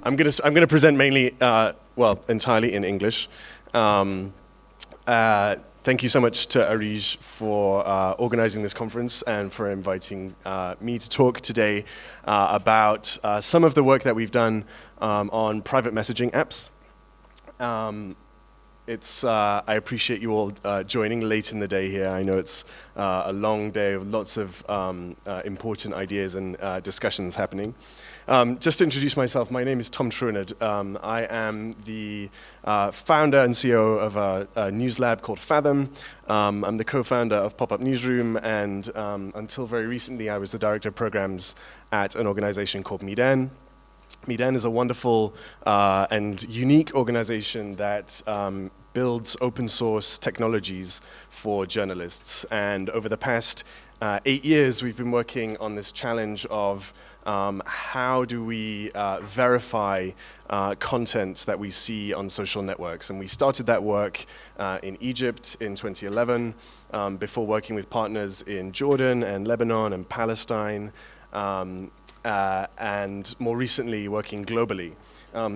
I'm gonna present mainly, well, entirely in English. Thank you so much to ARIJ for organizing this conference and for inviting me to talk today about some of the work that we've done on private messaging apps. I appreciate you all joining late in the day here. I know it's a long day of lots of important ideas and discussions happening. Just to introduce myself, my name is Tom Truenard. I am the founder and CEO of a news lab called Fathom. I'm the co-founder of Pop-Up Newsroom, and until very recently I was the director of programs at an organization called MENA. MENA is a wonderful and unique organization that builds open source technologies for journalists. And over the past 8 years, we've been working on this challenge of how do we verify content that we see on social networks. And we started that work in Egypt in 2011, before working with partners in Jordan and Lebanon and Palestine, and more recently working globally.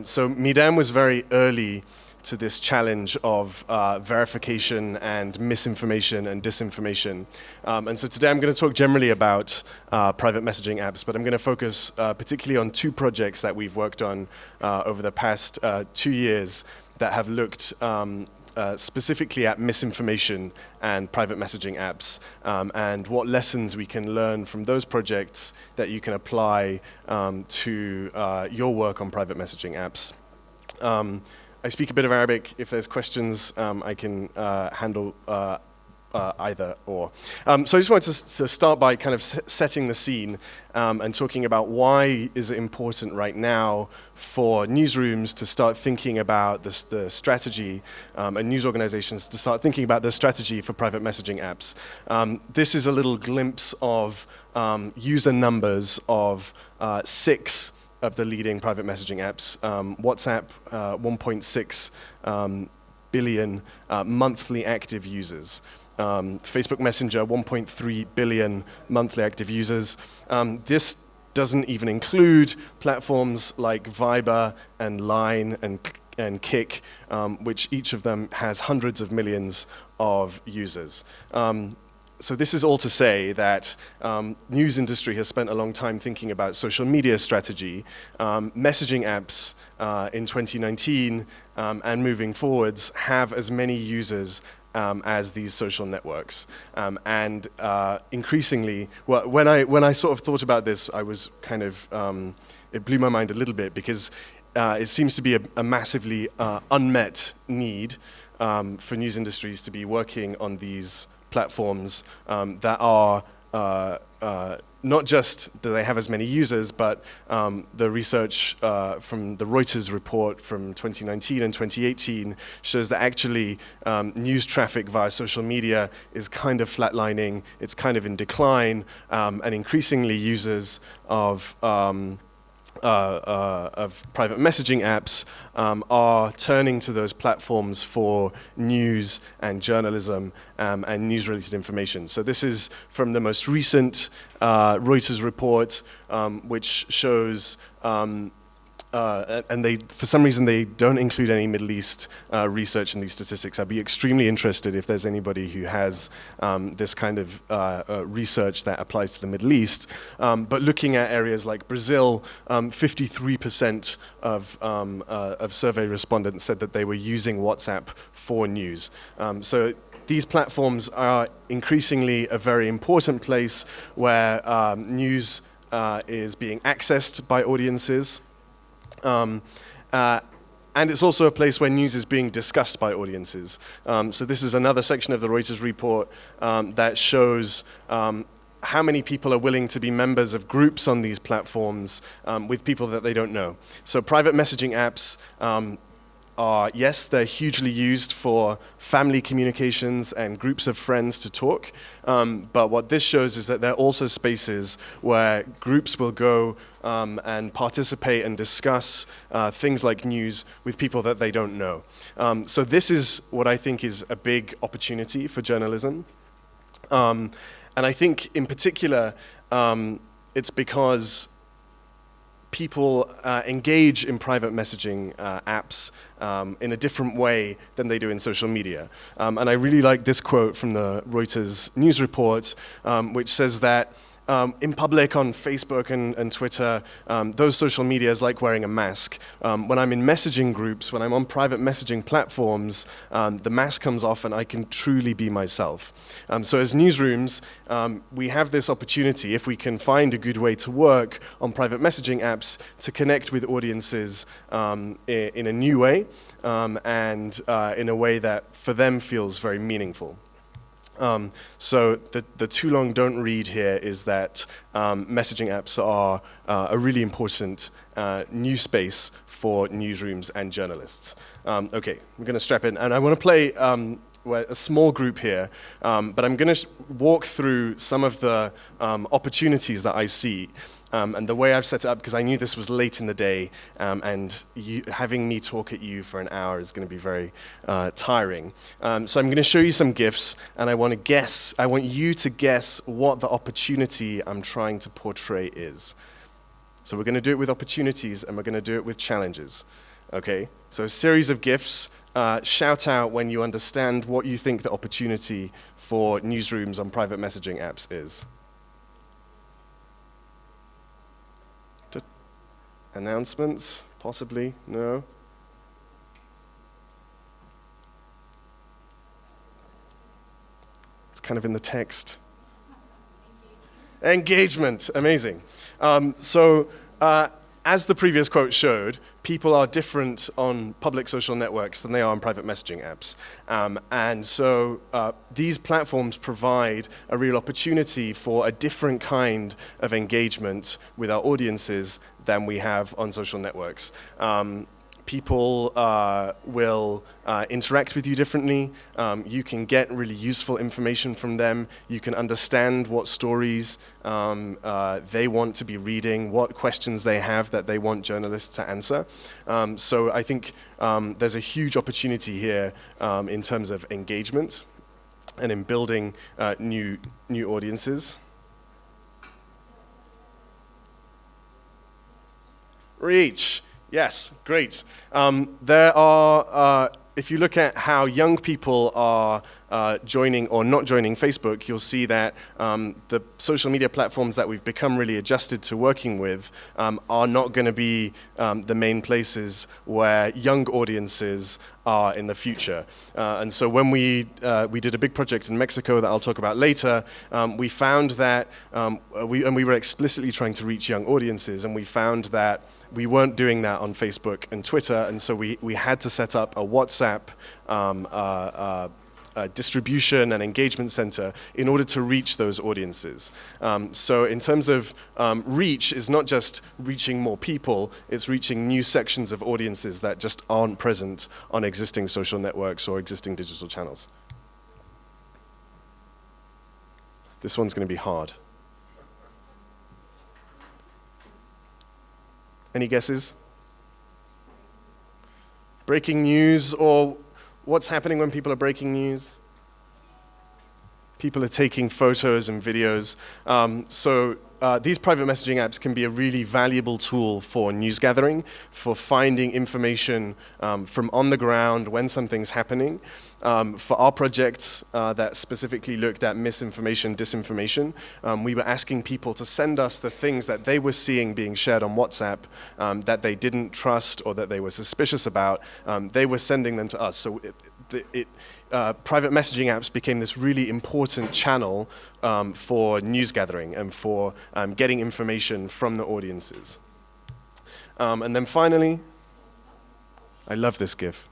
So MENA was very early to this challenge of verification and misinformation and disinformation. And so today I'm going to talk generally about private messaging apps, but I'm going to focus particularly on two projects that we've worked on over the past 2 years that have looked specifically at misinformation and private messaging apps, and what lessons we can learn from those projects that you can apply to your work on private messaging apps. I speak a bit of Arabic. If there's questions, I can handle either or. So I just wanted to start by kind of setting the scene and talking about why is it important right now for newsrooms to start thinking about the strategy, and news organizations to start thinking about the strategy for private messaging apps. This is a little glimpse of user numbers of 6 of the leading private messaging apps. WhatsApp, 1.6 billion monthly active users. Facebook Messenger, 1.3 billion monthly active users. This doesn't even include platforms like Viber and Line and Kik, which each of them has hundreds of millions of users. So this is all to say that news industry has spent a long time thinking about social media strategy. Messaging apps in 2019 and moving forwards have as many users as these social networks. And increasingly, well, when I sort of thought about this, I was kind of, it blew my mind a little bit, because it seems to be a massively unmet need for news industries to be working on these platforms that are not just do they have as many users, but the research from the Reuters report from 2019 and 2018 shows that actually news traffic via social media is kind of flatlining, it's kind of in decline, and increasingly users of private messaging apps are turning to those platforms for news and journalism and news-related information. So this is from the most recent Reuters report, which shows and for some reason they don't include any Middle East research in these statistics. I'd be extremely interested if there's anybody who has this kind of research that applies to the Middle East. But looking at areas like Brazil, 53% of survey respondents said that they were using WhatsApp for news. So these platforms are increasingly a very important place where news is being accessed by audiences. And it's also a place where news is being discussed by audiences. So this is another section of the Reuters report that shows how many people are willing to be members of groups on these platforms with people that they don't know. So private messaging apps yes, they're hugely used for family communications and groups of friends to talk. But what this shows is that there are also spaces where groups will go and participate and discuss things like news with people that they don't know. So this is what I think is a big opportunity for journalism. And I think in particular, it's because people engage in private messaging apps in a different way than they do in social media. And I really like this quote from the Reuters news report, which says that in public on Facebook and Twitter, those social medias like wearing a mask. When I'm in messaging groups, when I'm on private messaging platforms, the mask comes off and I can truly be myself. So as Newsrooms, we have this opportunity, if we can find a good way to work on private messaging apps, to connect with audiences in a new way and in a way that for them feels very meaningful. So the too long don't read here is that messaging apps are a really important new space for newsrooms and journalists. Okay, we're going to strap in, and I want to play a small group here, but I'm going to walk through some of the opportunities that I see. And the way I've set it up, because I knew this was late in the day, and having me talk at you for an hour is going to be very tiring. So I'm going to show you some GIFs, and I want you to guess what the opportunity I'm trying to portray is. So we're going to do it with opportunities, and we're going to do it with challenges. Okay? So a series of GIFs. Shout out when you understand what you think the opportunity for newsrooms on private messaging apps is. Announcements, possibly, no. It's kind of in the text. Engagement, amazing. As the previous quote showed, people are different on public social networks than they are on private messaging apps. And so these platforms provide a real opportunity for a different kind of engagement with our audiences than we have on social networks. People will interact with you differently. You can get really useful information from them. You can understand what stories they want to be reading, what questions they have that they want journalists to answer. So I think there's a huge opportunity here in terms of engagement and in building new audiences. Reach. Yes, great. There are, if you look at how young people are joining or not joining Facebook, you'll see that the social media platforms that we've become really adjusted to working with are not going to be the main places where young audiences are in the future. And so when we did a big project in Mexico that I'll talk about later, we found that, we were explicitly trying to reach young audiences, and we found that we weren't doing that on Facebook and Twitter, and so we had to set up a WhatsApp distribution and engagement center in order to reach those audiences. So in terms of reach, is not just reaching more people, it's reaching new sections of audiences that just aren't present on existing social networks or existing digital channels. This one's going to be hard. Any guesses? Breaking news, or what's happening when people are breaking news? People are taking photos and videos. These private messaging apps can be a really valuable tool for news gathering, for finding information from on the ground when something's happening. For our projects that specifically looked at misinformation, disinformation, we were asking people to send us the things that they were seeing being shared on WhatsApp that they didn't trust or that they were suspicious about. They were sending them to us. So private messaging apps became this really important channel for news gathering and for getting information from the audiences. And then finally, I love this GIF.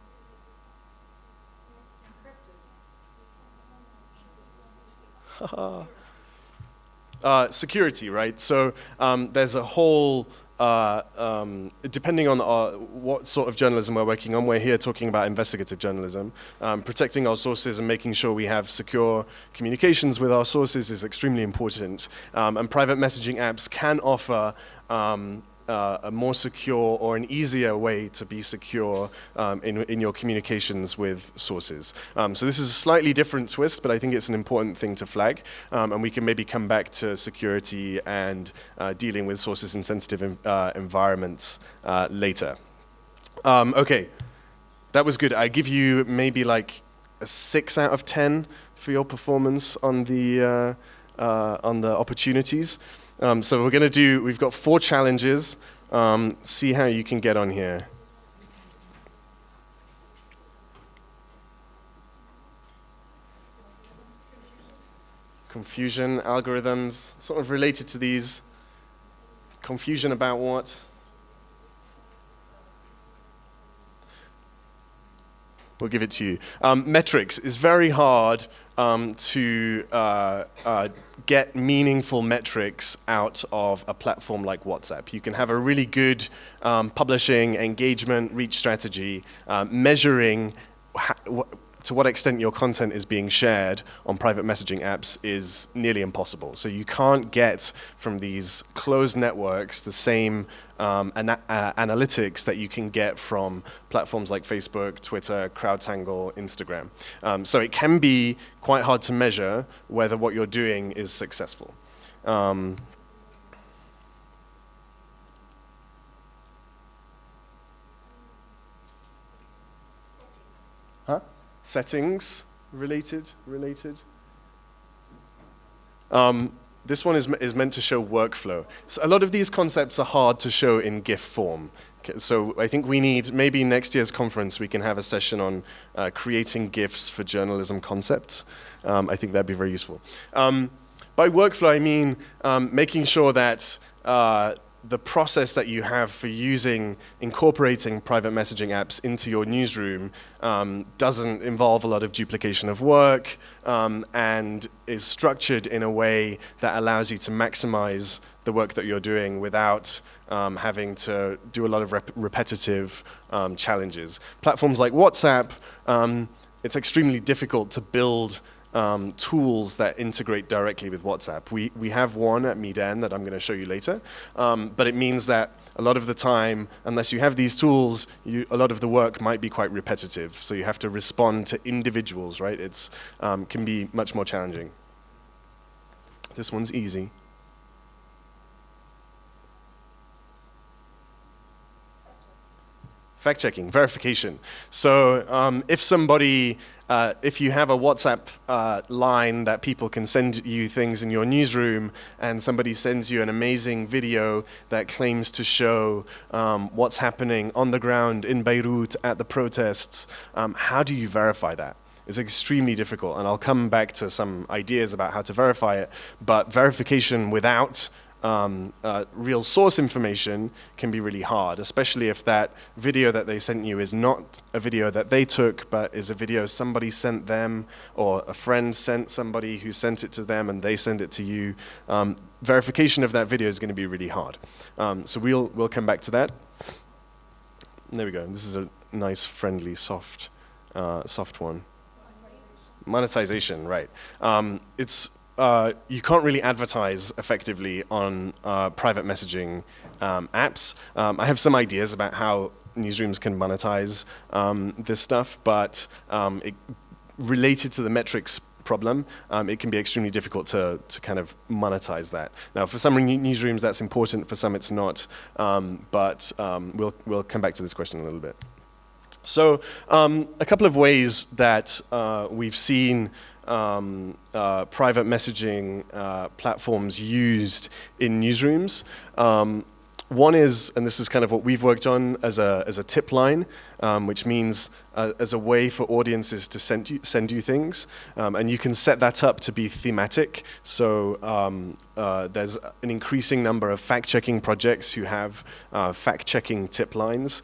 Security, right? So there's a whole, depending on what sort of journalism we're working on, we're here talking about investigative journalism. Protecting our sources and making sure we have secure communications with our sources is extremely important. And private messaging apps can offer a more secure or an easier way to be secure in your communications with sources. So this is a slightly different twist, but I think it's an important thing to flag. And we can maybe come back to security and dealing with sources in sensitive environments later. Okay, that was good. I give you maybe like a 6 out of 10 for your performance on the opportunities. So we've got 4 challenges. See how you can get on here. Confusion, algorithms, sort of related to these. Confusion about what? We'll give it to you. Metrics is very hard to get meaningful metrics out of a platform like WhatsApp. You can have a really good publishing, engagement, reach strategy, measuring to what extent your content is being shared on private messaging apps is nearly impossible. So you can't get from these closed networks the same analytics that you can get from platforms like Facebook, Twitter, CrowdTangle, Instagram. So it can be quite hard to measure whether what you're doing is successful. Settings related. This one is meant to show workflow. So a lot of these concepts are hard to show in GIF form. So I think we need, maybe next year's conference, we can have a session on creating GIFs for journalism concepts. I think that'd be very useful. By workflow, I mean making sure that the process that you have for incorporating private messaging apps into your newsroom doesn't involve a lot of duplication of work and is structured in a way that allows you to maximize the work that you're doing without having to do a lot of repetitive challenges. Platforms like WhatsApp, it's extremely difficult to build tools that integrate directly with WhatsApp. We have one at MEDAN that I'm going to show you later, but it means that a lot of the time, unless you have these tools, a lot of the work might be quite repetitive. So you have to respond to individuals, right? It's can be much more challenging. This one's easy. Fact-checking, verification. So if you have a WhatsApp line that people can send you things in your newsroom and somebody sends you an amazing video that claims to show what's happening on the ground in Beirut at the protests, how do you verify that? It's extremely difficult, and I'll come back to some ideas about how to verify it, but verification without real source information can be really hard, especially if that video that they sent you is not a video that they took, but is a video somebody sent them, or a friend sent somebody who sent it to them and they send it to you. Verification of that video is going to be really hard. So we'll come back to that. There we go. This is a nice, friendly, soft one. Monetization, right. You can't really advertise effectively on private messaging apps. I have some ideas about how newsrooms can monetize this stuff, but related to the metrics problem, it can be extremely difficult to kind of monetize that. Now, for some newsrooms that's important, for some it's not, but we'll come back to this question in a little bit. So a couple of ways that we've seen private messaging platforms used in newsrooms. One is, and this is kind of what we've worked on as a tip line, which means as a way for audiences to send you things, and you can set that up to be thematic. So there's an increasing number of fact-checking projects who have fact-checking tip lines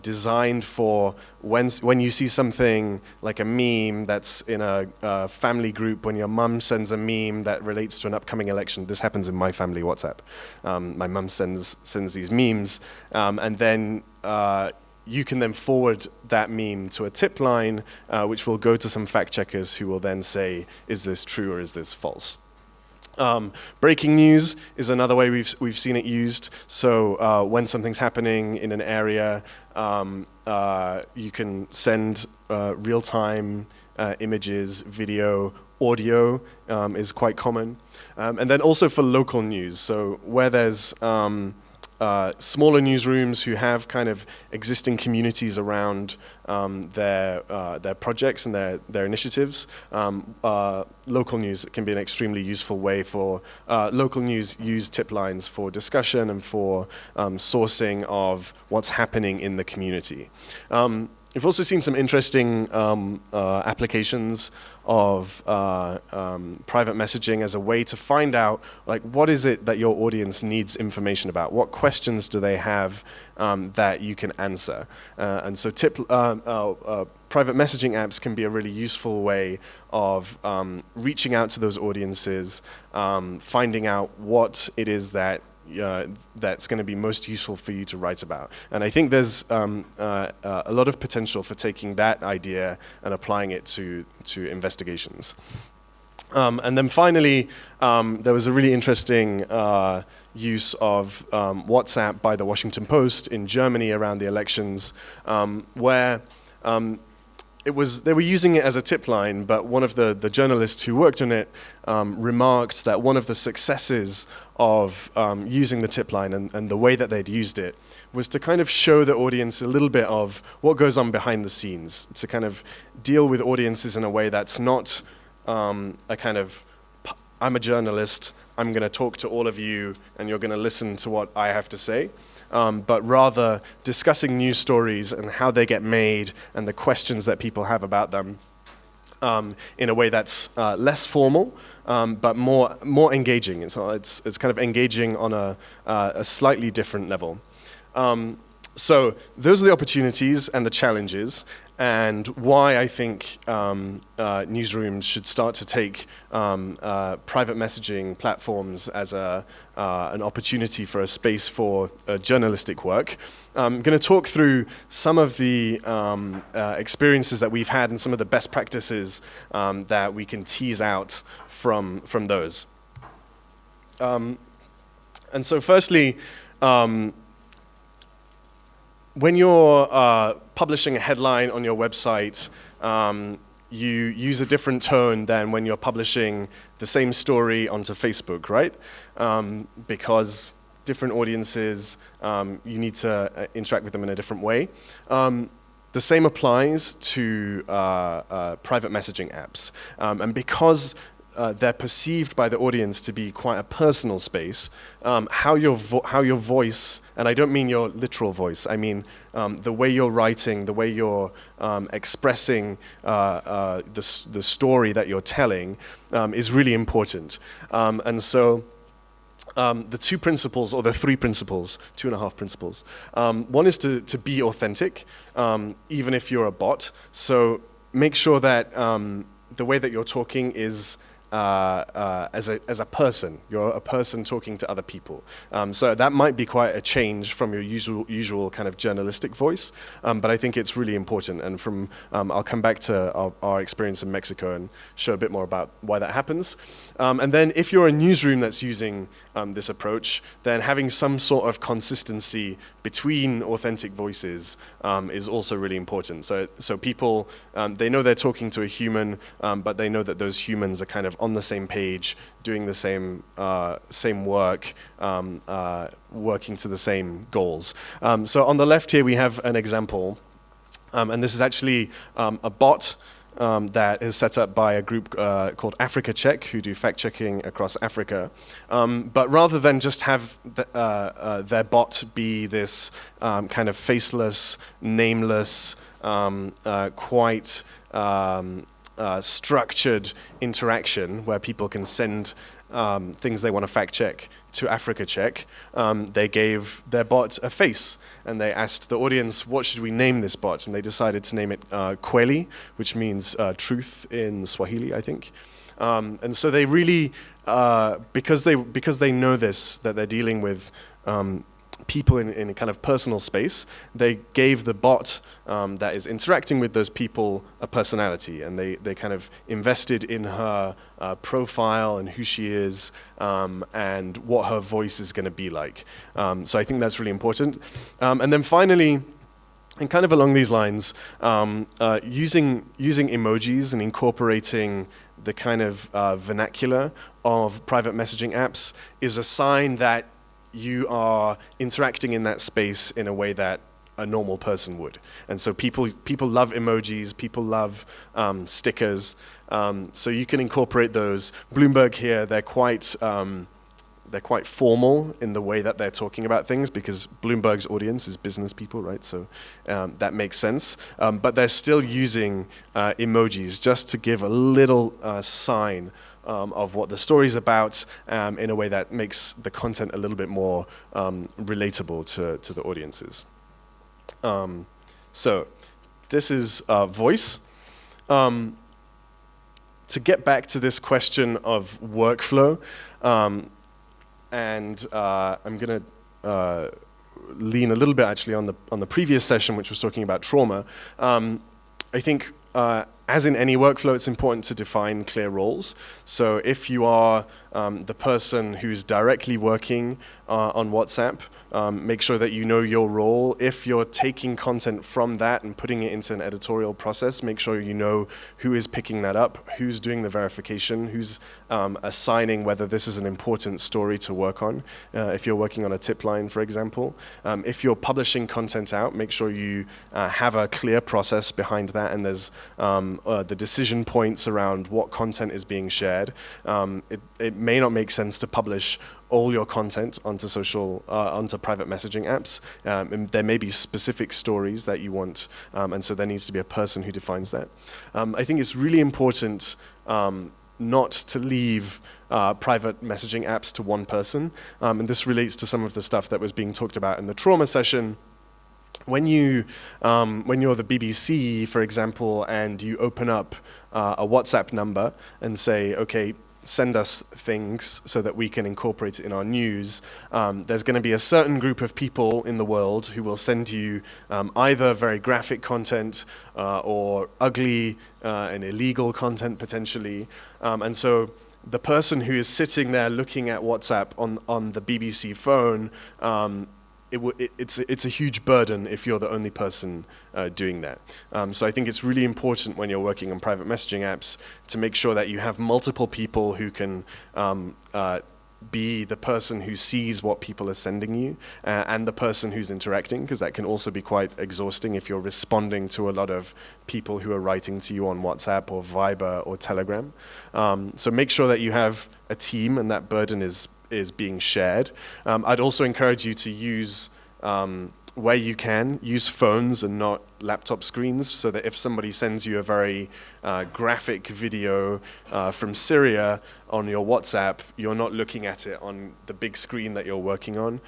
designed for when you see something like a meme that's in a family group, when your mum sends a meme that relates to an upcoming election. This happens in my family WhatsApp. My mum sends these memes, and then you can then forward that meme to a tip line, which will go to some fact checkers who will then say, is this true or is this false? Breaking news is another way we've seen it used. So when something's happening in an area, you can send real-time images, video, audio is quite common. And then also for local news, so where there's smaller newsrooms who have kind of existing communities around their projects and their initiatives, local news can be an extremely useful way for local news use tip lines for discussion and for sourcing of what's happening in the community. We've also seen some interesting applications of private messaging as a way to find out, like, what is it that your audience needs information about? What questions do they have that you can answer? And so private messaging apps can be a really useful way of reaching out to those audiences, finding out what it is that that's going to be most useful for you to write about. And I think there's a lot of potential for taking that idea and applying it to investigations. And then finally, there was a really interesting use of WhatsApp by the Washington Post in Germany around the elections, where they were using it as a tip line, but one of the journalists who worked on it remarked that one of the successes of using the tip line and the way that they'd used it was to kind of show the audience a little bit of what goes on behind the scenes, to kind of deal with audiences in a way that's not a kind of, I'm a journalist, I'm going to talk to all of you, and you're going to listen to what I have to say. But rather discussing news stories and how they get made and the questions that people have about them in a way that's less formal, but more engaging. It's kind of engaging on a slightly different level. So those are the opportunities and the challenges, and why I think newsrooms should start to take private messaging platforms as an opportunity for a space for journalistic work. I'm going to talk through some of the experiences that we've had and some of the best practices that we can tease out from those. And so firstly, when you're publishing a headline on your website, you use a different tone than when you're publishing the same story onto Facebook, right? Because different audiences, you need to interact with them in a different way. The same applies to private messaging apps. And because they're perceived by the audience to be quite a personal space, how your voice, and I don't mean your literal voice, I mean the way you're writing, the way you're expressing the story that you're telling is really important. And so the two principles, or the three principles, 2.5 principles. One is to be authentic, even if you're a bot. So make sure that the way that you're talking is as a person. You're a person talking to other people. So that might be quite a change from your usual kind of journalistic voice, but I think it's really important. And I'll come back to our experience in Mexico and show a bit more about why that happens. And then if you're a newsroom that's using this approach, then having some sort of consistency between authentic voices is also really important. So people, they know they're talking to a human, but they know that those humans are kind of on the same page, doing the same work, working to the same goals. So on the left here we have an example, and this is actually a bot that is set up by a group called Africa Check, who do fact-checking across Africa. But rather than just have their bot be this kind of faceless, nameless, quite structured interaction where people can send things they want to fact-check to Africa Check, they gave their bot a face, and they asked the audience, what should we name this bot? And they decided to name it Kweli, which means truth in Swahili, I think. And so they really, because they know this, that they're dealing with people in a kind of personal space. They gave the bot that is interacting with those people a personality, and they kind of invested in her profile and who she is and what her voice is going to be like. So I think that's really important. And then finally, and kind of along these lines, using emojis and incorporating the kind of vernacular of private messaging apps is a sign that you are interacting in that space in a way that a normal person would. And so people love emojis, people love stickers, so you can incorporate those. Bloomberg here, they're quite formal in the way that they're talking about things, because Bloomberg's audience is business people, right? So that makes sense. But they're still using emojis just to give a little sign of what the story's about in a way that makes the content a little bit more relatable to the audiences. So this is voice. To get back to this question of workflow, and I'm going to lean a little bit actually on the previous session, which was talking about trauma. I think as in any workflow, it's important to define clear roles. So if you are the person who's directly working on WhatsApp, make sure that you know your role. If you're taking content from that and putting it into an editorial process, make sure you know who is picking that up, who's doing the verification, who's assigning whether this is an important story to work on. If you're working on a tip line, for example. If you're publishing content out, make sure you have a clear process behind that, and there's the decision points around what content is being shared. It may not make sense to publish all your content onto onto private messaging apps. And there may be specific stories that you want, and so there needs to be a person who defines that. I think it's really important not to leave private messaging apps to one person, and this relates to some of the stuff that was being talked about in the trauma session. When you're the BBC, for example, and you open up a WhatsApp number and say, okay, send us things so that we can incorporate it in our news, there's going to be a certain group of people in the world who will send you either very graphic content or ugly and illegal content potentially. And so the person who is sitting there looking at WhatsApp on the BBC phone, it's a huge burden if you're the only person doing that. So I think it's really important when you're working on private messaging apps to make sure that you have multiple people who can be the person who sees what people are sending you and the person who's interacting, because that can also be quite exhausting if you're responding to a lot of people who are writing to you on WhatsApp or Viber or Telegram. So make sure that you have a team and that burden is being shared. I'd also encourage you to use, where you can, use phones and not laptop screens, so that if somebody sends you a very graphic video from Syria on your WhatsApp, you're not looking at it on the big screen that you're working on.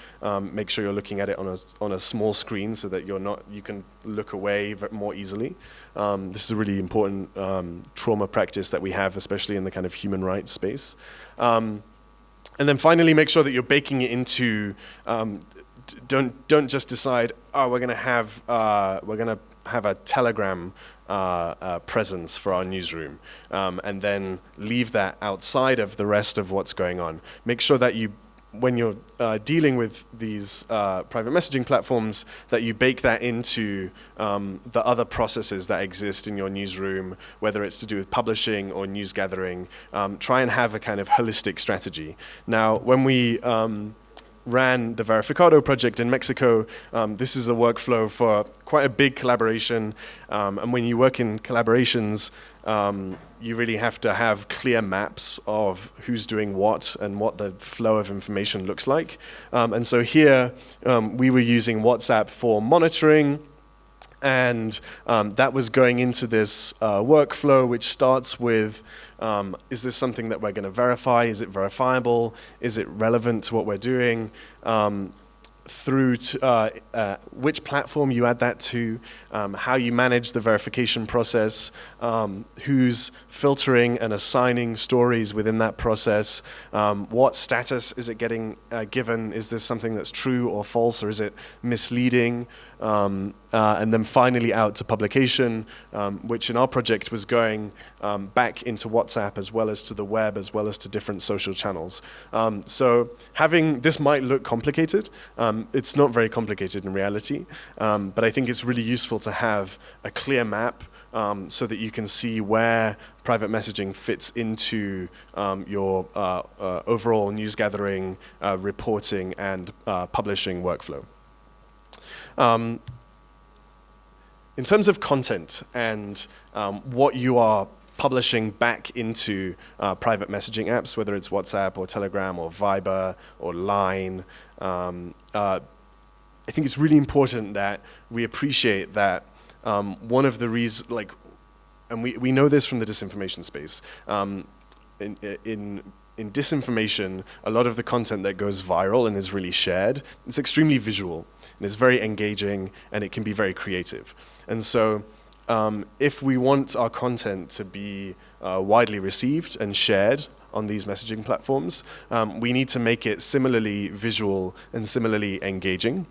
Make sure you're looking at it on a small screen so that you can look away more easily. This is a really important trauma practice that we have, especially in the kind of human rights space. And then finally, make sure that you're baking it into. Don't just decide, oh, we're gonna have a Telegram presence for our newsroom, and then leave that outside of the rest of what's going on. Make sure that when you're dealing with these private messaging platforms, that you bake that into the other processes that exist in your newsroom, whether it's to do with publishing or news gathering. Try and have a kind of holistic strategy. Now, when we ran the Verificado project in Mexico, this is a workflow for quite a big collaboration. And when you work in collaborations, you really have to have clear maps of who's doing what and what the flow of information looks like. And so here, we were using WhatsApp for monitoring, and that was going into this workflow, which starts with, is this something that we're going to verify? Is it verifiable? Is it relevant to what we're doing? through to which platform you add that to, how you manage the verification process, who's filtering and assigning stories within that process, what status is it getting given, is this something that's true or false, or is it misleading, and then finally out to publication, which in our project was going back into WhatsApp as well as to the web as well as to different social channels. So having this might look complicated. It's not very complicated in reality, but I think it's really useful to have a clear map so that you can see where private messaging fits into your overall news gathering, reporting, and publishing workflow. In terms of content and what you are publishing back into private messaging apps, whether it's WhatsApp or Telegram or Viber or Line, I think it's really important that we appreciate that one of the reasons, and we know this from the disinformation space, in disinformation, a lot of the content that goes viral and is really shared, it's extremely visual, and it's very engaging, and it can be very creative. And so if we want our content to be widely received and shared on these messaging platforms, we need to make it similarly visual and similarly engaging.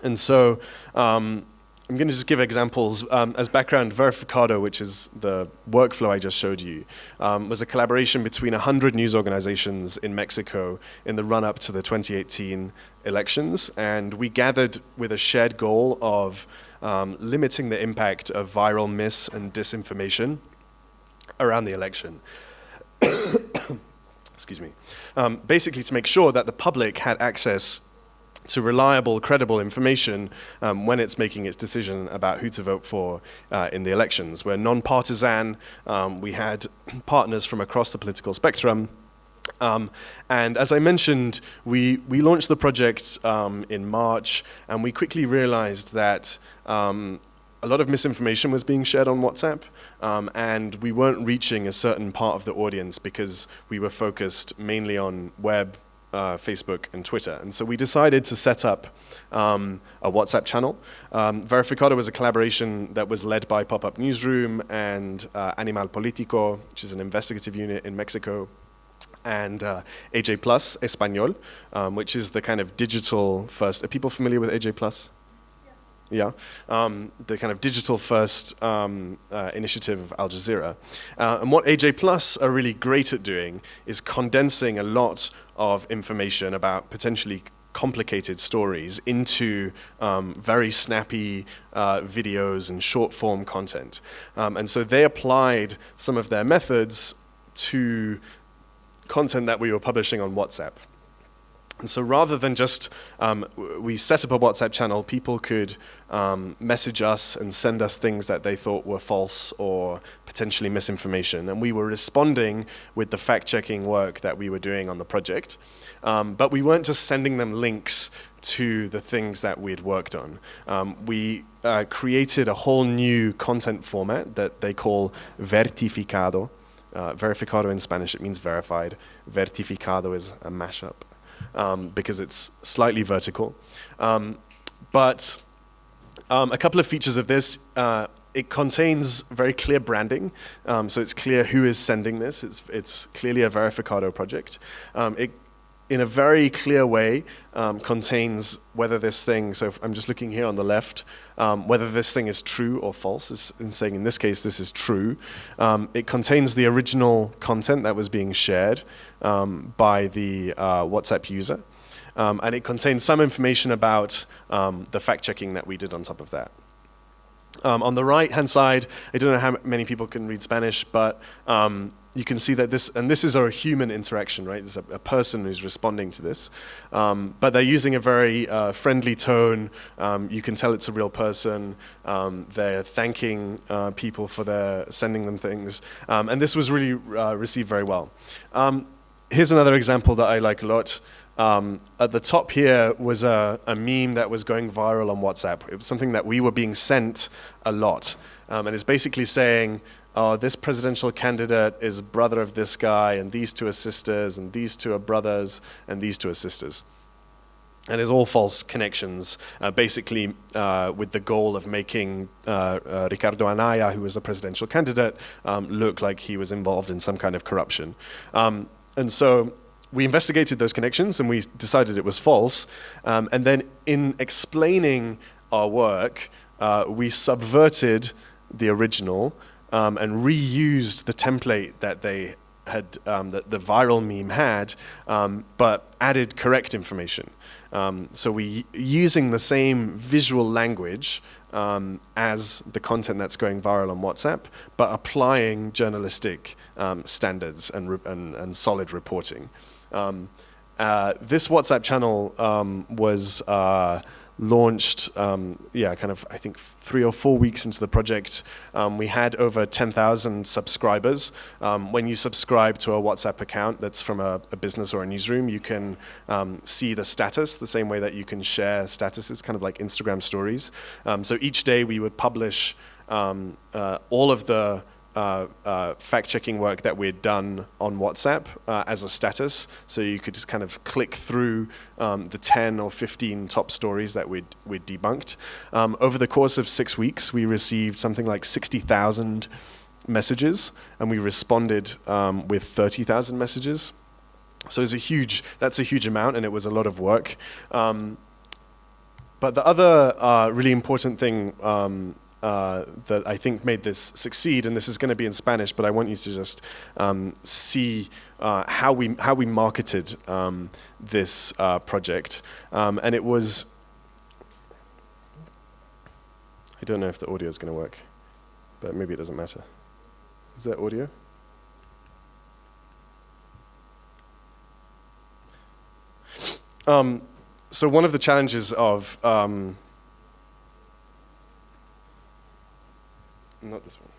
And so I'm going to just give examples. As background, Verificado, which is the workflow I just showed you, was a collaboration between 100 news organizations in Mexico in the run-up to the 2018 elections. And we gathered with a shared goal of limiting the impact of viral mis and disinformation around the election. Excuse me. Basically to make sure that the public had access to reliable, credible information when it's making its decision about who to vote for in the elections. We're non-partisan, we had partners from across the political spectrum, and as I mentioned, we launched the project in March, and we quickly realized that a lot of misinformation was being shared on WhatsApp, and we weren't reaching a certain part of the audience because we were focused mainly on web, Facebook and Twitter. And so we decided to set up a WhatsApp channel. Verificado was a collaboration that was led by Pop-Up Newsroom and Animal Político, which is an investigative unit in Mexico, and AJ Plus Español, which is the kind of digital first. Are people familiar with AJ Plus? Yeah, the kind of digital first initiative of Al Jazeera. And what AJ Plus are really great at doing is condensing a lot of information about potentially complicated stories into very snappy videos and short form content. And so they applied some of their methods to content that we were publishing on WhatsApp. And so rather than just, we set up a WhatsApp channel, people could message us and send us things that they thought were false or potentially misinformation. And we were responding with the fact-checking work that we were doing on the project. But we weren't just sending them links to the things that we'd worked on. We created a whole new content format that they call Vertificado. Verificado in Spanish, it means verified. Vertificado is a mashup. Because it's slightly vertical. But a couple of features of this, it contains very clear branding, so it's clear who is sending this. It's clearly a Verificado project. It, in a very clear way, contains whether this thing, so I'm just looking here on the left, whether this thing is true or false, is saying in this case this is true. It contains the original content that was being shared by the WhatsApp user. And it contains some information about the fact-checking that we did on top of that. On the right-hand side, I don't know how many people can read Spanish, but you can see that this is a human interaction, right? There's a person who's responding to this. But they're using a very friendly tone. You can tell it's a real person. They're thanking people for their sending them things. And this was really received very well. Here's another example that I like a lot. At the top here was a meme that was going viral on WhatsApp. It was something that we were being sent a lot. And it's basically saying, this presidential candidate is brother of this guy, and these two are sisters, and these two are brothers, and these two are sisters. and it's all false connections, basically with the goal of making Ricardo Anaya, who was the presidential candidate, look like he was involved in some kind of corruption. And so we investigated those connections and we decided it was false. And then in explaining our work, we subverted the original and reused the template that they had, that the viral meme had, but added correct information. So we using the same visual language as the content that's going viral on WhatsApp, but applying journalistic standards and solid reporting. This WhatsApp channel was launched, I think 3 or 4 weeks into the project. We had over 10,000 subscribers. When you subscribe to a WhatsApp account that's from a business or a newsroom, you can see the status the same way that you can share statuses, kind of like Instagram stories. So each day we would publish all of the fact-checking work that we'd done on WhatsApp as a status, so you could just kind of click through the 10 or 15 top stories that we'd debunked. Over the course of 6 weeks, we received something like 60,000 messages, and we responded with 30,000 messages. So that's a huge amount, and it was a lot of work. But the other really important thing that I think made this succeed, and this is going to be in Spanish, but I want you to just see how we marketed this project, and it was. I don't know if the audio is going to work, but maybe it doesn't matter. Is there audio? So one of the challenges of not this one.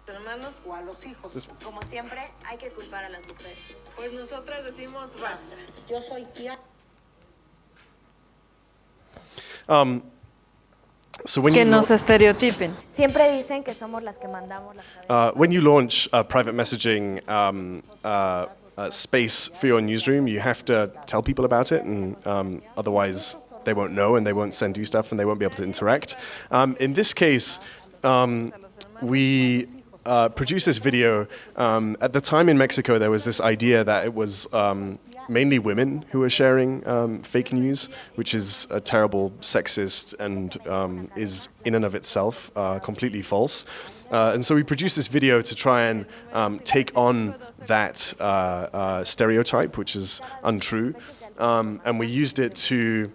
Hermanos o a los hijos. Como siempre, hay que culpar a las mujeres. Pues nosotras decimos basta. Yo soy tía. So when que nos estereotipen. Siempre dicen que somos las que mandamos las cadenas. when you launch a private messaging space for your newsroom, you have to tell people about it, and otherwise they won't know and they won't send you stuff and they won't be able to interact. In this case, we produced this video. At the time in Mexico, there was this idea that it was mainly women who were sharing fake news, which is a terrible sexist and is in and of itself completely false. And so we produced this video to try and take on that stereotype, which is untrue. And we used it to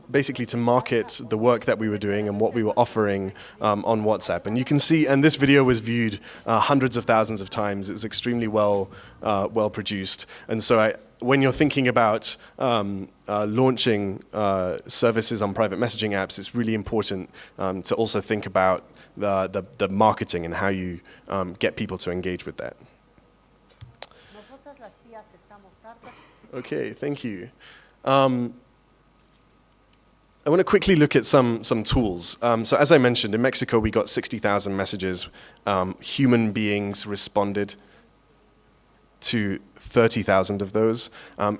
basically to market the work that we were doing and what we were offering on WhatsApp. And you can see, and this video was viewed hundreds of thousands of times. It's extremely well produced. And so when you're thinking about launching services on private messaging apps, it's really important to also think about the marketing and how you get people to engage with that. Okay, thank you. I want to quickly look at some tools. So as I mentioned, in Mexico we got 60,000 messages. Human beings responded to 30,000 of those.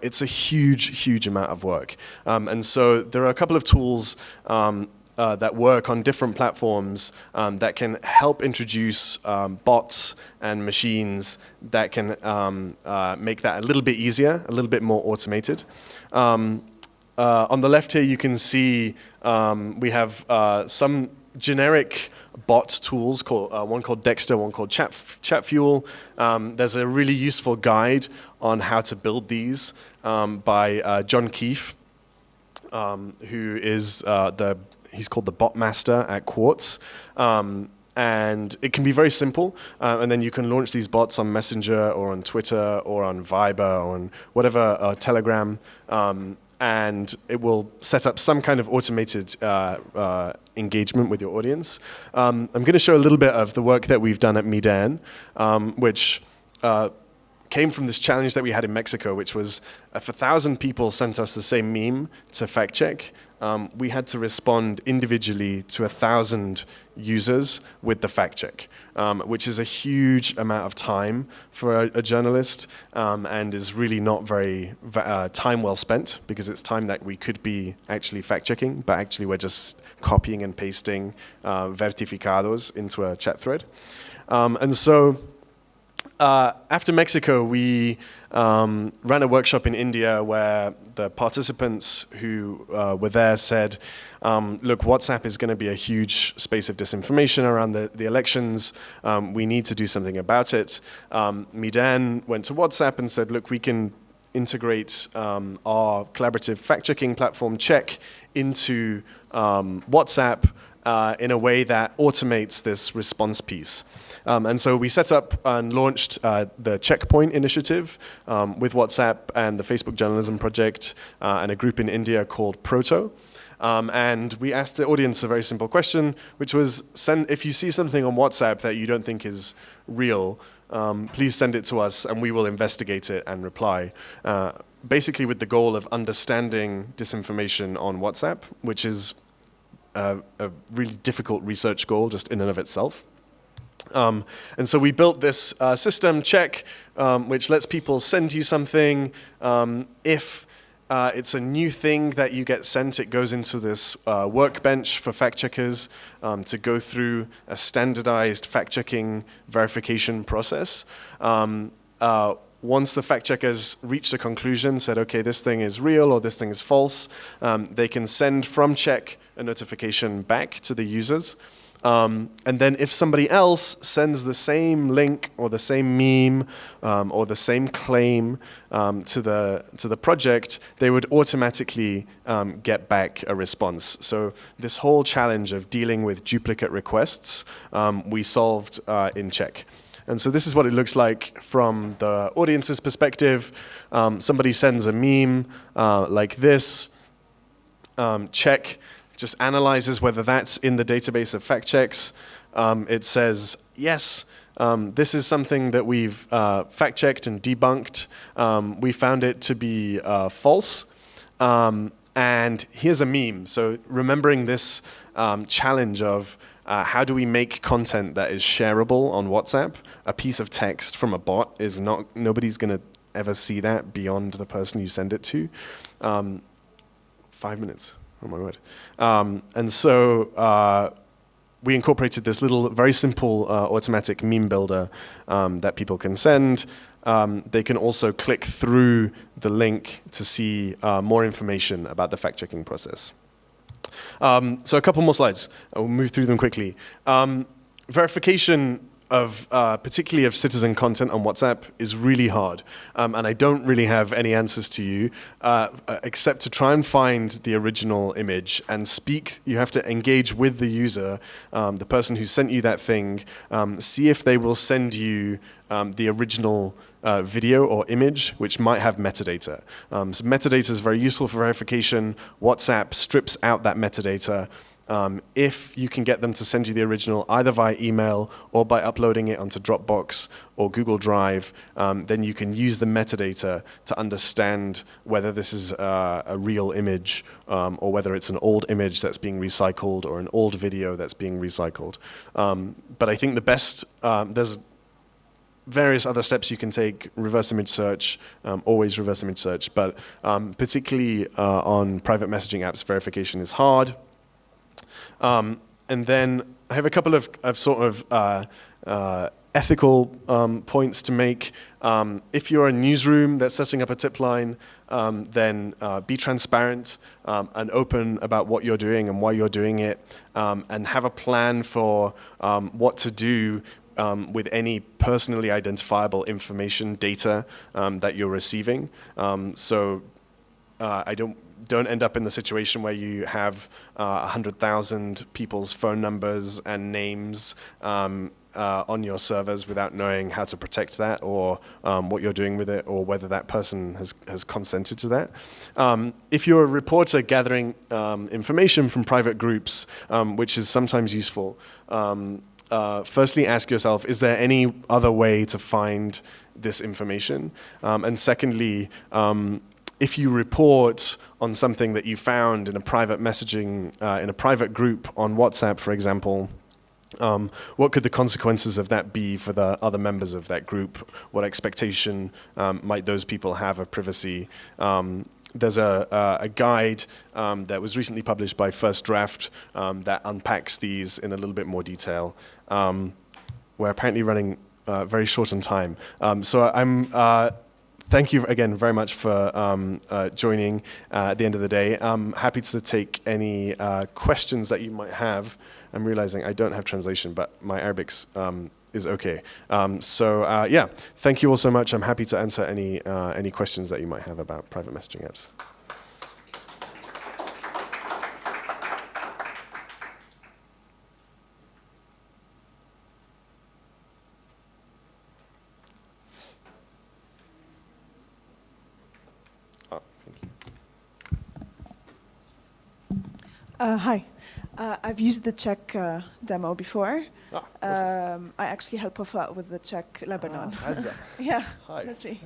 It's a huge amount of work. And so there are a couple of tools that work on different platforms that can help introduce bots and machines that can make that a little bit easier, a little bit more automated. On the left here, you can see we have some generic bot tools, one called Dexter, one called Chatfuel. There's a really useful guide on how to build these by John Keefe, who is he's called the bot master at Quartz. And it can be very simple, and then you can launch these bots on Messenger or on Twitter or on Viber or on whatever, Telegram, and it will set up some kind of automated engagement with your audience. I'm going to show a little bit of the work that we've done at MENA, which came from this challenge that we had in Mexico, which was if 1,000 people sent us the same meme to fact check, we had to respond individually to 1,000 users with the fact check, which is a huge amount of time for a journalist, and is really not very time well spent, because it's time that we could be actually fact checking, but actually we're just copying and pasting vertificados into a chat thread. And so after Mexico, we ran a workshop in India where the participants who were there said, look, WhatsApp is going to be a huge space of disinformation around the elections. We need to do something about it. Midan went to WhatsApp and said, look, we can integrate our collaborative fact-checking platform, Check, into WhatsApp in a way that automates this response piece. And so we set up and launched the Checkpoint initiative with WhatsApp and the Facebook Journalism Project and a group in India called Proto. And we asked the audience a very simple question, which was, if you see something on WhatsApp that you don't think is real, please send it to us and we will investigate it and reply. Basically with the goal of understanding disinformation on WhatsApp, which is a really difficult research goal just in and of itself. And so we built this system, Check, which lets people send you something. If it's a new thing that you get sent, it goes into this workbench for fact checkers to go through a standardized fact-checking verification process. Once the fact checkers reach the conclusion, said, okay, this thing is real or this thing is false, they can send from Check a notification back to the users. And then if somebody else sends the same link or the same meme or the same claim to the project, they would automatically get back a response. So this whole challenge of dealing with duplicate requests, we solved in Check. And so this is what it looks like from the audience's perspective. Somebody sends a meme like this. Check just analyzes whether that's in the database of fact checks. It says, yes, this is something that we've fact checked and debunked. We found it to be false. And here's a meme. So remembering this challenge of how do we make content that is shareable on WhatsApp? A piece of text from a bot is not, nobody's going to ever see that beyond the person you send it to. 5 minutes. Oh my word. And so we incorporated this little, very simple automatic meme builder that people can send. They can also click through the link to see more information about the fact-checking process. So a couple more slides. I'll move through them quickly. Verification of particularly of citizen content on WhatsApp is really hard, and I don't really have any answers to you except to try and find the original image and speak. You have to engage with the user, the person who sent you that thing, see if they will send you the original video or image, which might have metadata. So metadata is very useful for verification. WhatsApp strips out that metadata. If you can get them to send you the original either via email or by uploading it onto Dropbox or Google Drive, then you can use the metadata to understand whether this is a real image or whether it's an old image that's being recycled or an old video that's being recycled. But I think the best, there's various other steps you can take, reverse image search, always reverse image search, but particularly on private messaging apps, verification is hard. And then I have a couple of sort of ethical points to make. If you're a newsroom that's setting up a tip line, then be transparent and open about what you're doing and why you're doing it, and have a plan for what to do with any personally identifiable information, data that you're receiving. So don't end up in the situation where you have 100,000 people's phone numbers and names on your servers without knowing how to protect that or what you're doing with it or whether that person has consented to that. If you're a reporter gathering information from private groups, which is sometimes useful, firstly ask yourself, is there any other way to find this information? And secondly, if you report on something that you found in a private messaging, in a private group on WhatsApp, for example, what could the consequences of that be for the other members of that group? What expectation might those people have of privacy? There's a guide that was recently published by First Draft that unpacks these in a little bit more detail. We're apparently running very short on time. So thank you again very much for joining at the end of the day. I'm happy to take any questions that you might have. I'm realizing I don't have translation, but my Arabic's is okay. Yeah, thank you all so much. I'm happy to answer any questions that you might have about private messaging apps. Hi. I've used the Czech demo before. Awesome. I actually help Wafa with the Czech Lebanon. Yeah. Hi. That's me.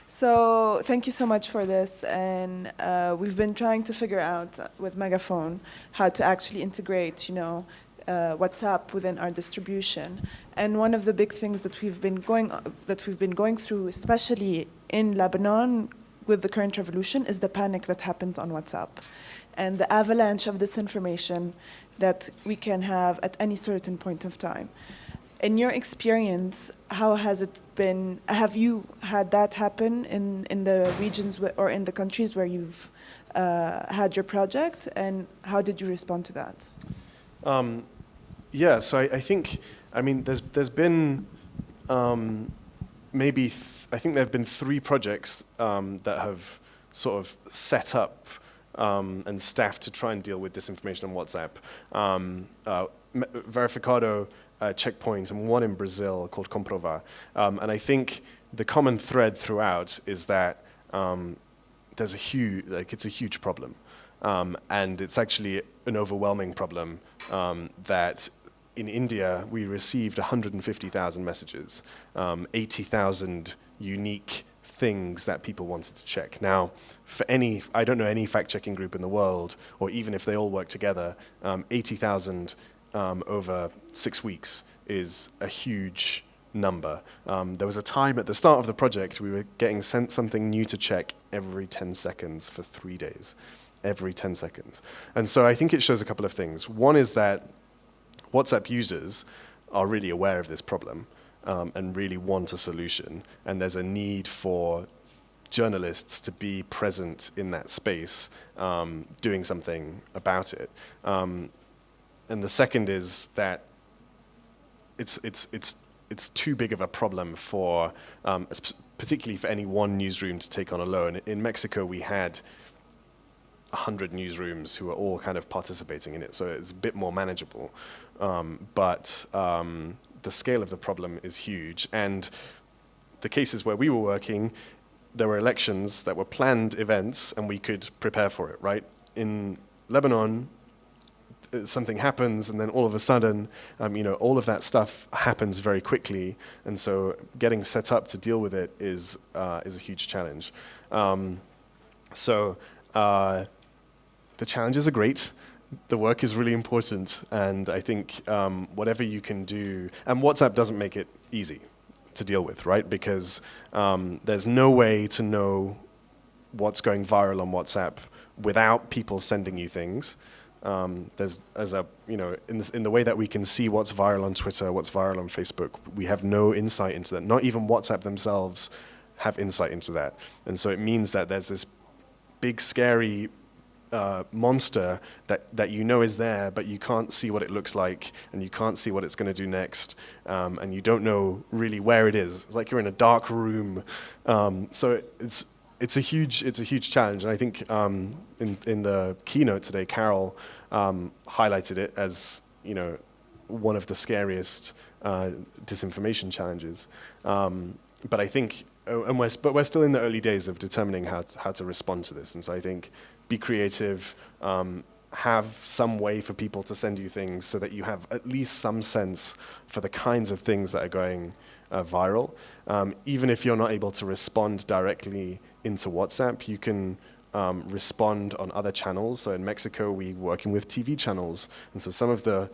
So thank you so much for this. And we've been trying to figure out with Megaphone how to actually integrate, WhatsApp within our distribution. And one of the big things that we've been going through, especially in Lebanon with the current revolution, is the panic that happens on WhatsApp and the avalanche of disinformation that we can have at any certain point of time. In your experience, how has it been? Have you had that happen in the regions or in the countries where you've had your project, and how did you respond to that? Yeah, so I think, there's been I think there have been 3 projects that have sort of set up and staffed to try and deal with disinformation on WhatsApp. Verificado, Checkpoint, and one in Brazil called Comprova. And I think the common thread throughout is that it's a huge problem. And it's actually an overwhelming problem that in India, we received 150,000 messages, 80,000 unique things that people wanted to check. Now, I don't know any fact-checking group in the world, or even if they all work together, 80,000 over 6 weeks is a huge number. There was a time at the start of the project we were getting sent something new to check every 10 seconds for 3 days, every 10 seconds. And so I think it shows a couple of things. One is that WhatsApp users are really aware of this problem and really want a solution. And there's a need for journalists to be present in that space, doing something about it. And the second is that it's too big of a problem for, particularly for any one newsroom to take on alone. In Mexico, we had 100 newsrooms who are all kind of participating in it, so it's a bit more manageable. But the scale of the problem is huge, and the cases where we were working, there were elections that were planned events, and we could prepare for it, right? In Lebanon, something happens, and then all of a sudden, all of that stuff happens very quickly, and so getting set up to deal with it is a huge challenge. The challenges are great. The work is really important, and I think whatever you can do, and WhatsApp doesn't make it easy to deal with, right? Because there's no way to know what's going viral on WhatsApp without people sending you things. In the way that we can see what's viral on Twitter, what's viral on Facebook, we have no insight into that. Not even WhatsApp themselves have insight into that, and so it means that there's this big, scary monster that is there, but you can't see what it looks like, and you can't see what it's going to do next, and you don't know really where it is. It's like you're in a dark room. So it's a huge challenge, and I think in the keynote today, Carol highlighted it as one of the scariest disinformation challenges. But I think, we're still in the early days of determining how to respond to this, and so I think be creative, have some way for people to send you things so that you have at least some sense for the kinds of things that are going viral. Even if you're not able to respond directly into WhatsApp, you can respond on other channels. So in Mexico, we're working with TV channels. And so some of the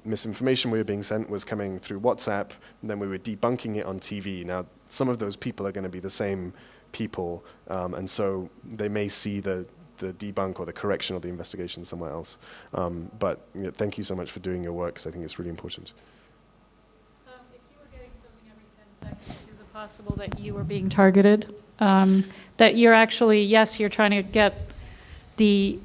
misinformation we were being sent was coming through WhatsApp, and then we were debunking it on TV. Now, some of those people are going to be the same people, and so they may see the debunk or the correction or the investigation somewhere else. But thank you so much for doing your work, because I think it's really important. If you were getting something every 10 seconds, is it possible that you were being targeted? That you're actually, yes, you're trying to get the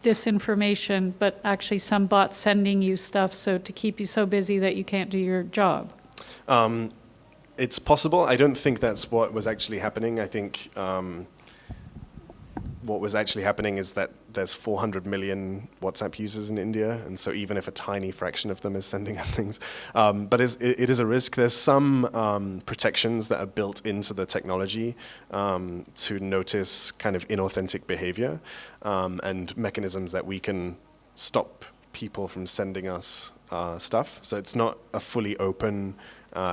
disinformation, but actually some bot sending you stuff so to keep you so busy that you can't do your job? It's possible. I don't think that's what was actually happening. I think what was actually happening is that there's 400 million WhatsApp users in India, and so even if a tiny fraction of them is sending us things, but it is a risk. There's some protections that are built into the technology to notice kind of inauthentic behavior, and mechanisms that we can stop people from sending us stuff. So it's not a fully open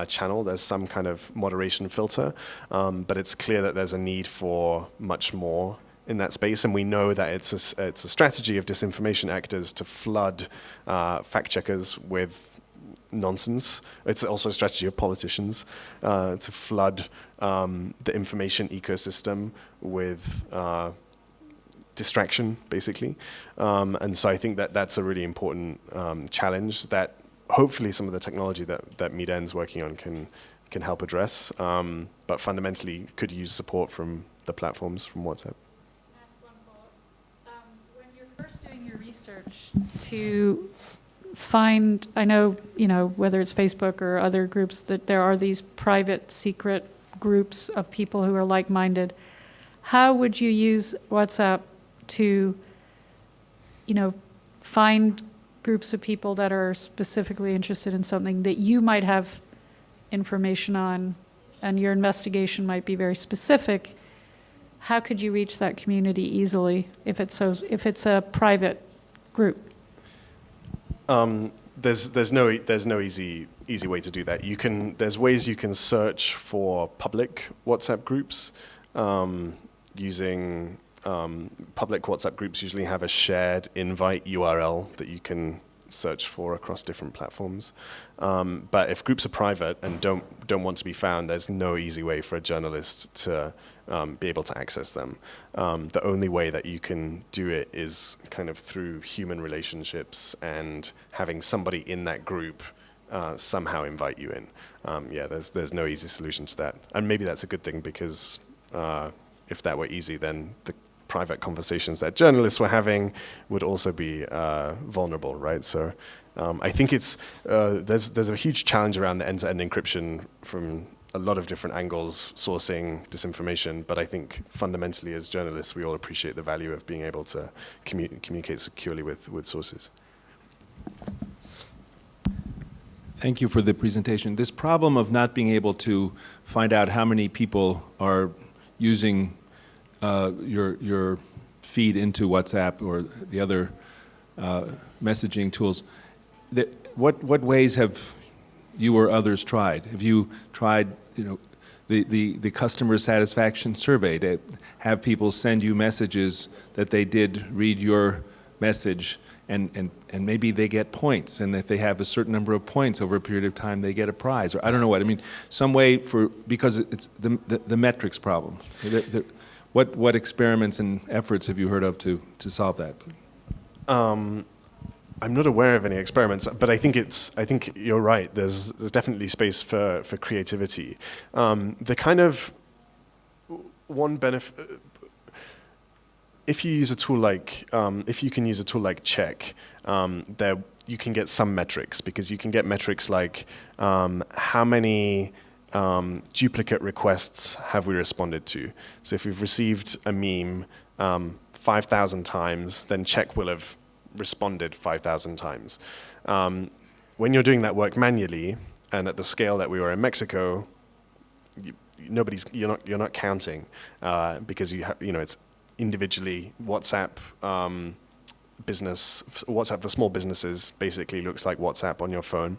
channel. There's some kind of moderation filter, but it's clear that there's a need for much more in that space, and we know that it's a strategy of disinformation actors to flood fact checkers with nonsense. It's also a strategy of politicians to flood the information ecosystem with distraction, basically. And so I think that that's a really important challenge that hopefully some of the technology that MENA is working on can help address, but fundamentally could use support from the platforms, from WhatsApp. When you're first doing your research to find, I know, whether it's Facebook or other groups, that there are these private, secret groups of people who are like-minded. How would you use WhatsApp to, find groups of people that are specifically interested in something that you might have information on, and your investigation might be very specific? How could you reach that community easily if it's a private group? There's no easy way to do that. There's ways you can search for public WhatsApp groups using public WhatsApp groups usually have a shared invite URL that you can search for across different platforms. But if groups are private and don't want to be found, there's no easy way for a journalist to be able to access them. The only way that you can do it is kind of through human relationships and having somebody in that group somehow invite you in. There's no easy solution to that. And maybe that's a good thing, because if that were easy, then the private conversations that journalists were having would also be vulnerable, right? So I think there's a huge challenge around the end-to-end encryption from a lot of different angles, sourcing disinformation, but I think fundamentally as journalists we all appreciate the value of being able to communicate securely with sources. Thank you for the presentation. This problem of not being able to find out how many people are using your feed into WhatsApp or the other messaging tools, what ways have you or others tried? Have you tried, the customer satisfaction survey to have people send you messages that they did read your message, and maybe they get points, and if they have a certain number of points over a period of time, they get a prize, or I don't know what. I mean, some way because it's the metrics problem. What experiments and efforts have you heard of to solve that? I'm not aware of any experiments, but I think you're right. There's definitely space for creativity. The kind of one benefit, if you use a tool like, if you can use a tool like Check, you can get some metrics, because you can get metrics like how many duplicate requests have we responded to. So if we've received a meme 5,000 times, then Check will have responded 5,000 times. When you're doing that work manually, and at the scale that we were in Mexico, you're not counting, because it's individually WhatsApp WhatsApp for small businesses basically looks like WhatsApp on your phone,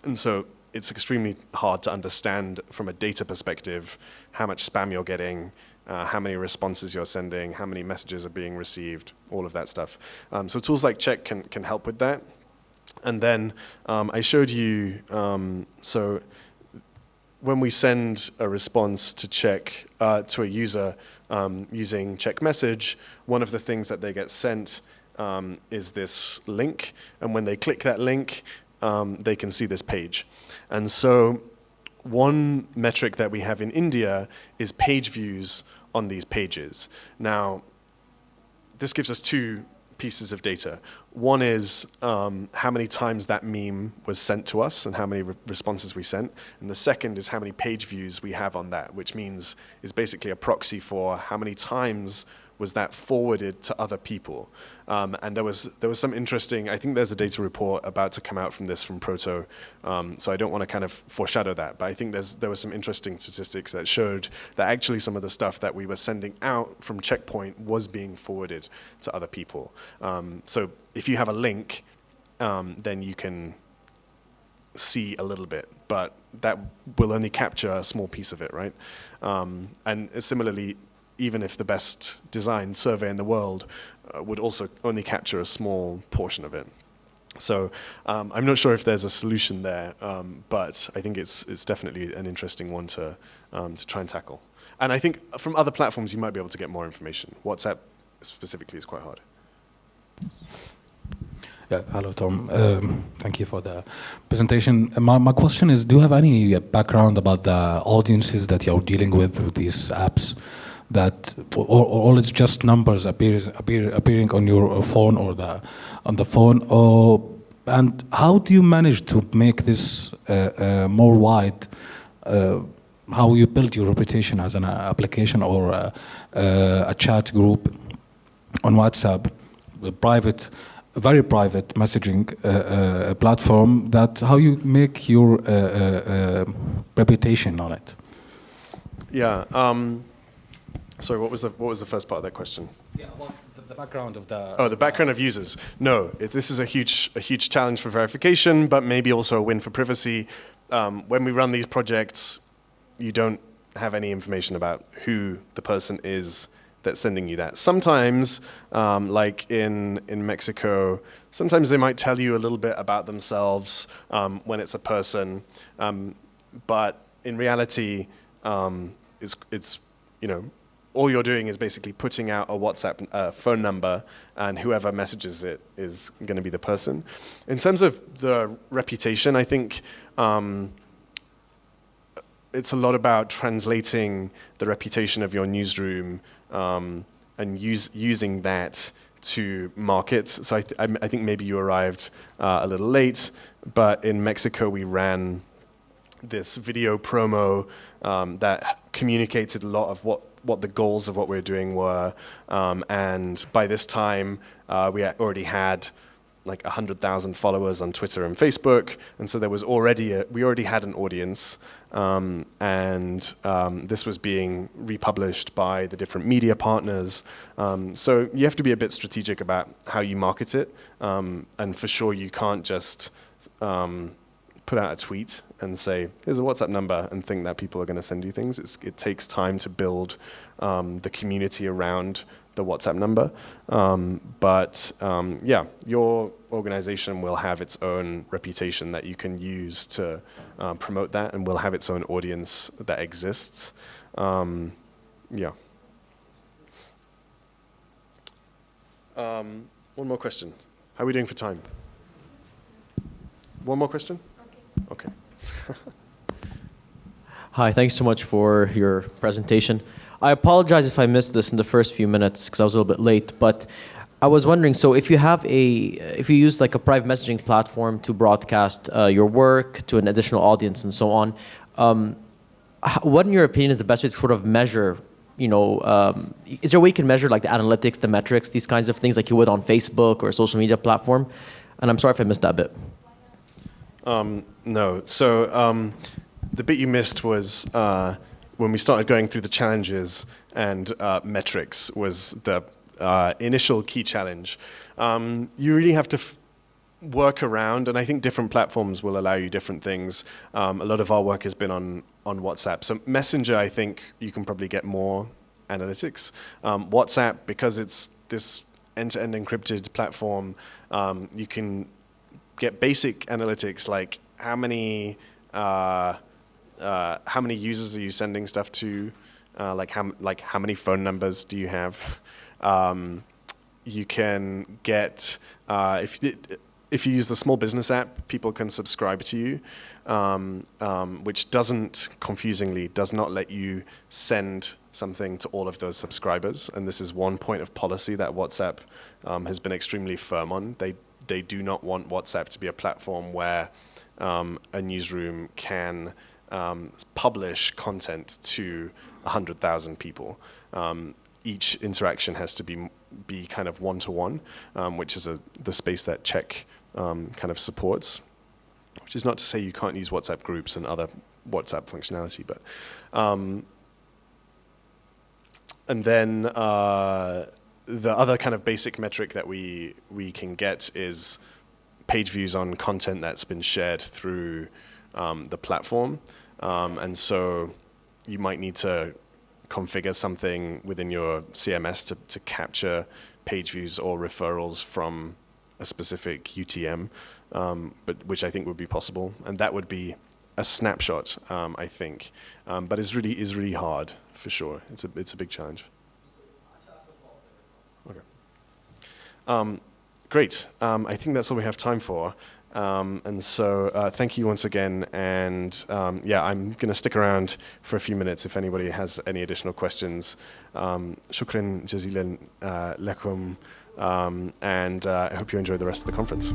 and so it's extremely hard to understand from a data perspective how much spam you're getting, how many responses you're sending, how many messages are being received, all of that stuff. So tools like Check can help with that. And then I showed you, so when we send a response to Check to a user using Check Message, one of the things that they get sent is this link. And when they click that link, they can see this page. And so one metric that we have in India is page views on these pages. Now, this gives us two pieces of data. One is how many times that meme was sent to us and how many responses we sent. And the second is how many page views we have on that, which means is basically a proxy for how many times was that forwarded to other people. And there was some interesting, I think there's a data report about to come out from this from Proto, so I don't want to kind of foreshadow that, but I think there was some interesting statistics that showed that actually some of the stuff that we were sending out from Checkpoint was being forwarded to other people. So if you have a link, then you can see a little bit, but that will only capture a small piece of it, right? And similarly, even if the best designed survey in the world would also only capture a small portion of it. So I'm not sure if there's a solution there, but I think it's definitely an interesting one to try and tackle. And I think from other platforms you might be able to get more information. WhatsApp specifically is quite hard. Yeah, hello Tom. Thank you for the presentation. My question is, do you have any background about the audiences that you're dealing with these apps? That or it's just numbers appearing on your phone or on the phone, and how do you manage to make this more wide? How you build your reputation as an application or a chat group on WhatsApp, a very private messaging platform? That how you make your reputation on it? Yeah. Sorry, what was the first part of that question? Yeah, well, the background of the... Oh, the background of users. No, this is a huge challenge for verification, but maybe also a win for privacy. When we run these projects, you don't have any information about who the person is that's sending you that. Sometimes, like in Mexico, sometimes they might tell you a little bit about themselves when it's a person, but in reality, it's you know, all you're doing is basically putting out a WhatsApp phone number, and whoever messages it is going to be the person. In terms of the reputation, I think it's a lot about translating the reputation of your newsroom and using that to market. So I think maybe you arrived a little late, but in Mexico we ran this video promo that communicated a lot of what the goals of what we were doing were, and by this time we already had like 100,000 followers on Twitter and Facebook, and so there was we already had an audience, and this was being republished by the different media partners. So you have to be a bit strategic about how you market it, and for sure you can't just put out a tweet and say, here's a WhatsApp number, and think that people are going to send you things. It takes time to build the community around the WhatsApp number. But yeah, your organization will have its own reputation that you can use to promote that, and will have its own audience that exists. Yeah. One more question. How are we doing for time? One more question? Okay. Hi, thanks so much for your presentation. I apologize if I missed this in the first few minutes because I was a little bit late, but I was wondering, so if you use like a private messaging platform to broadcast your work to an additional audience and so on, what in your opinion is the best way to sort of measure, you know, is there a way you can measure like the analytics, the metrics, these kinds of things like you would on Facebook or a social media platform? And I'm sorry if I missed that bit. No. So the bit you missed was when we started going through the challenges, and metrics was the initial key challenge. You really have to work around, and I think different platforms will allow you different things. A lot of our work has been on WhatsApp. So Messenger, I think you can probably get more analytics. WhatsApp, because it's this end-to-end encrypted platform, you can get basic analytics like how many users are you sending stuff to, like how many phone numbers do you have. You can get if you use the small business app, people can subscribe to you, which confusingly does not let you send something to all of those subscribers. And this is one point of policy that WhatsApp has been extremely firm on. They do not want WhatsApp to be a platform where a newsroom can publish content to 100,000 people. Each interaction has to be kind of one-to-one, which is the space that Czech kind of supports, which is not to say you can't use WhatsApp groups and other WhatsApp functionality, but and then the other kind of basic metric that we can get is page views on content that's been shared through the platform, and so you might need to configure something within your CMS to capture page views or referrals from a specific UTM, but which I think would be possible, and that would be a snapshot, I think, but it's really hard for sure. It's a big challenge. Okay. Great. I think that's all we have time for. And so thank you once again, and yeah, I'm going to stick around for a few minutes if anybody has any additional questions. Shukran jazilan lakum, and I hope you enjoy the rest of the conference.